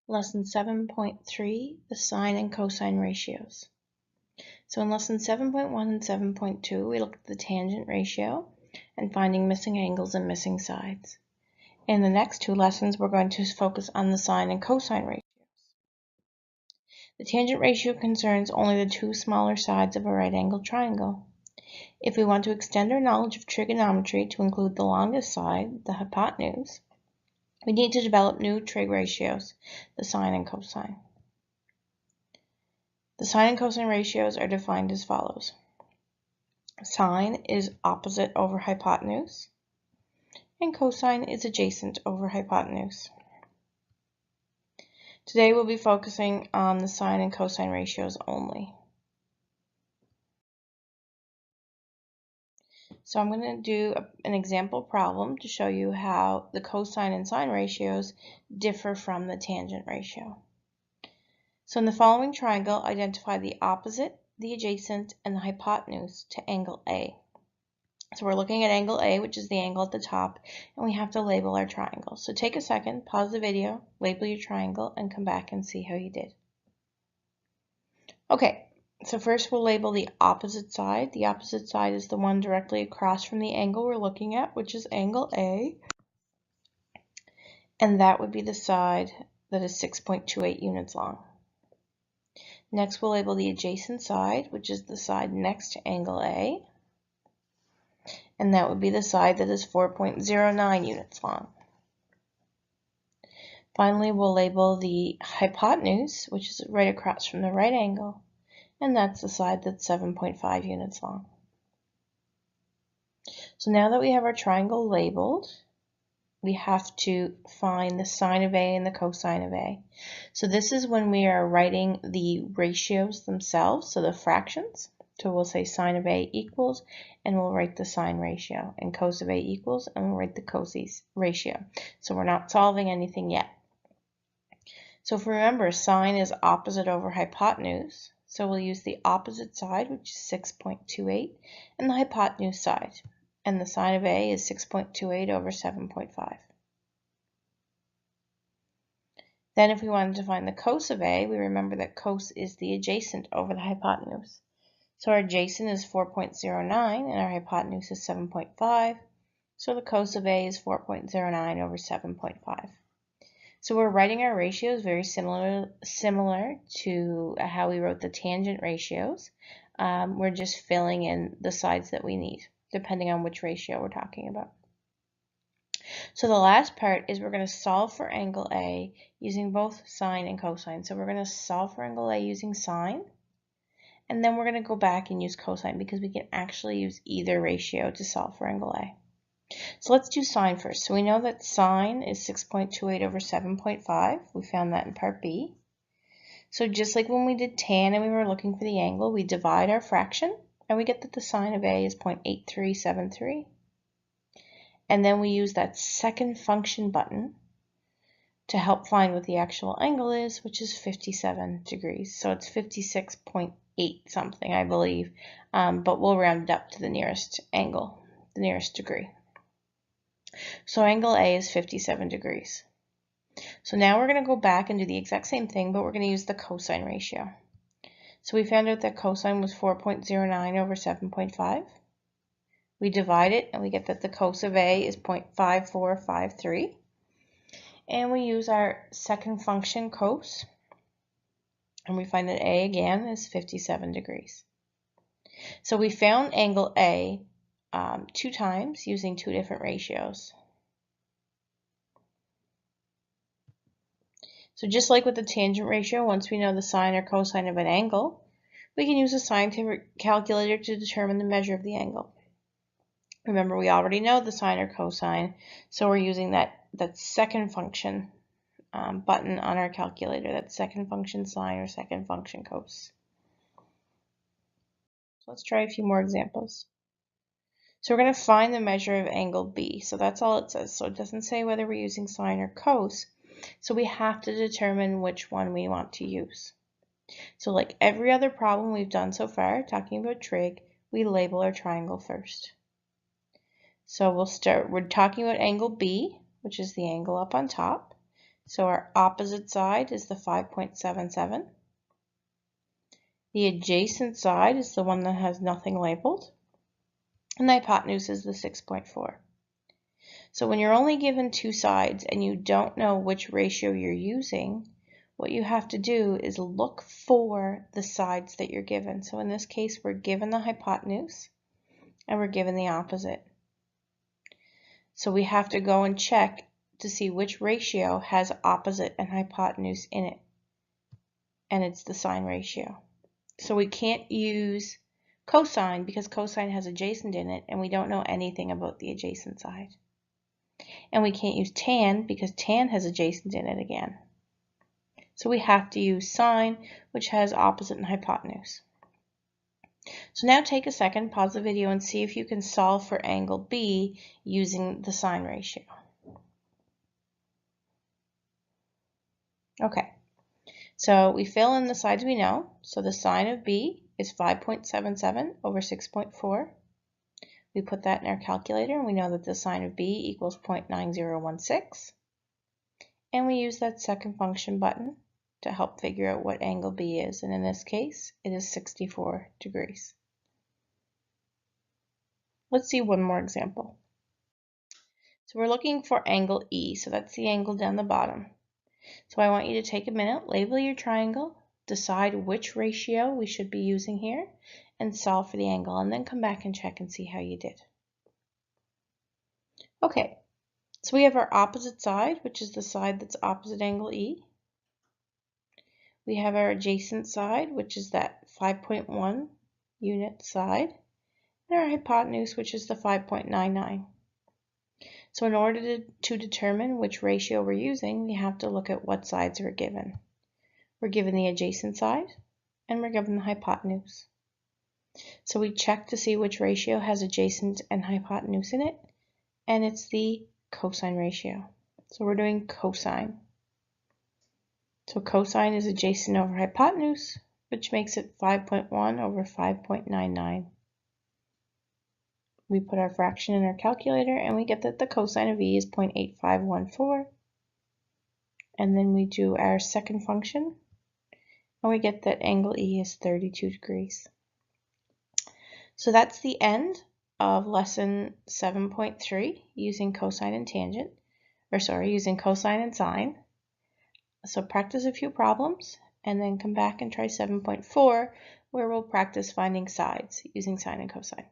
Lesson 7.3, the sine and cosine ratios. So in lesson 7.1 and 7.2, we looked at the tangent ratio and finding missing angles and missing sides. In the next two lessons, we're going to focus on the sine and cosine ratios. The tangent ratio concerns only the two smaller sides of a right-angled triangle. If we want to extend our knowledge of trigonometry to include the longest side, the hypotenuse, we need to develop new trig ratios, the sine and cosine. The sine and cosine ratios are defined as follows. Sine is opposite over hypotenuse, and cosine is adjacent over hypotenuse. Today we'll be focusing on the sine and cosine ratios only. So I'm going to do an example problem to show you how the cosine and sine ratios differ from the tangent ratio. So in the following triangle, identify the opposite, the adjacent, and the hypotenuse to angle A. So we're looking at angle A, which is the angle at the top, and we have to label our triangle. So take a second, pause the video, label your triangle, and come back and see how you did. Okay, so first we'll label the opposite side. The opposite side is the one directly across from the angle we're looking at, which is angle A. And that would be the side that is 6.28 units long. Next we'll label the adjacent side, which is the side next to angle A. And that would be the side that is 4.09 units long. Finally, we'll label the hypotenuse, which is right across from the right angle, and that's the side that's 7.5 units long. So now that we have our triangle labeled, we have to find the sine of A and the cosine of A. So this is when we are writing the ratios themselves, so the fractions. So we'll say sine of A equals, and we'll write the sine ratio, and cos of A equals, and we'll write the cos ratio. So we're not solving anything yet. So if we remember, sine is opposite over hypotenuse, so we'll use the opposite side, which is 6.28, and the hypotenuse side. And the sine of A is 6.28 over 7.5. Then if we wanted to find the cos of A, we remember that cos is the adjacent over the hypotenuse. So our adjacent is 4.09 and our hypotenuse is 7.5. So the cos of A is 4.09 over 7.5. So we're writing our ratios very similar to how we wrote the tangent ratios. We're just filling in the sides that we need, depending on which ratio we're talking about. So the last part is we're going to solve for angle A using both sine and cosine. So we're going to solve for angle A using sine, and then we're going to go back and use cosine because we can actually use either ratio to solve for angle A. So let's do sine first. So we know that sine is 6.28 over 7.5. We found that in part B. So just like when we did tan and we were looking for the angle, we divide our fraction and we get that the sine of A is 0.8373. And then we use that second function button to help find what the actual angle is, which is 57 degrees. So it's 56.8 something, I believe, but we'll round it up to the nearest angle, the nearest degree. So angle A is 57 degrees. So now we're going to go back and do the exact same thing, but we're going to use the cosine ratio. So we found out that cosine was 4.09 over 7.5. We divide it and we get that the cos of A is 0.5453. And we use our second function cos, and we find that A again is 57 degrees. So we found angle A two times using two different ratios. So just like with the tangent ratio, once we know the sine or cosine of an angle, we can use a scientific calculator to determine the measure of the angle. Remember, we already know the sine or cosine, so we're using that second function button on our calculator, that second function sine or second function cos. So let's try a few more examples. So we're going to find the measure of angle B. So that's all it says. So it doesn't say whether we're using sine or cos. So we have to determine which one we want to use. So like every other problem we've done so far, talking about trig, we label our triangle first. So we're talking about angle B, which is the angle up on top. So our opposite side is the 5.77. The adjacent side is the one that has nothing labeled. And the hypotenuse is the 6.4. So when you're only given two sides and you don't know which ratio you're using, what you have to do is look for the sides that you're given. So in this case, we're given the hypotenuse and we're given the opposite. So we have to go and check to see which ratio has opposite and hypotenuse in it. And it's the sine ratio. So we can't use cosine because cosine has adjacent in it and we don't know anything about the adjacent side. And we can't use tan because tan has adjacent in it again. So we have to use sine, which has opposite and hypotenuse. So now take a second, pause the video, and see if you can solve for angle B using the sine ratio. Okay, so we fill in the sides we know. So the sine of B is 5.77 over 6.4. We put that in our calculator and we know that the sine of B equals 0.9016. And we use that second function button to help figure out what angle B is. And in this case, it is 64 degrees. Let's see one more example. So we're looking for angle E. So that's the angle down the bottom. So I want you to take a minute, label your triangle, decide which ratio we should be using here, and solve for the angle, and then come back and check and see how you did. Okay, so we have our opposite side, which is the side that's opposite angle E. We have our adjacent side, which is that 5.1 unit side, and our hypotenuse, which is the 5.99. So in order to determine which ratio we're using, we have to look at what sides we're given. We're given the adjacent side, and we're given the hypotenuse. So we check to see which ratio has adjacent and hypotenuse in it, and it's the cosine ratio. So we're doing cosine. So cosine is adjacent over hypotenuse, which makes it 5.1 over 5.99. We put our fraction in our calculator and we get that the cosine of E is 0.8514. And then we do our second function and we get that angle E is 32 degrees. So that's the end of lesson 7.3 using cosine and tangent, using cosine and sine. So practice a few problems and then come back and try 7.4 where we'll practice finding sides using sine and cosine.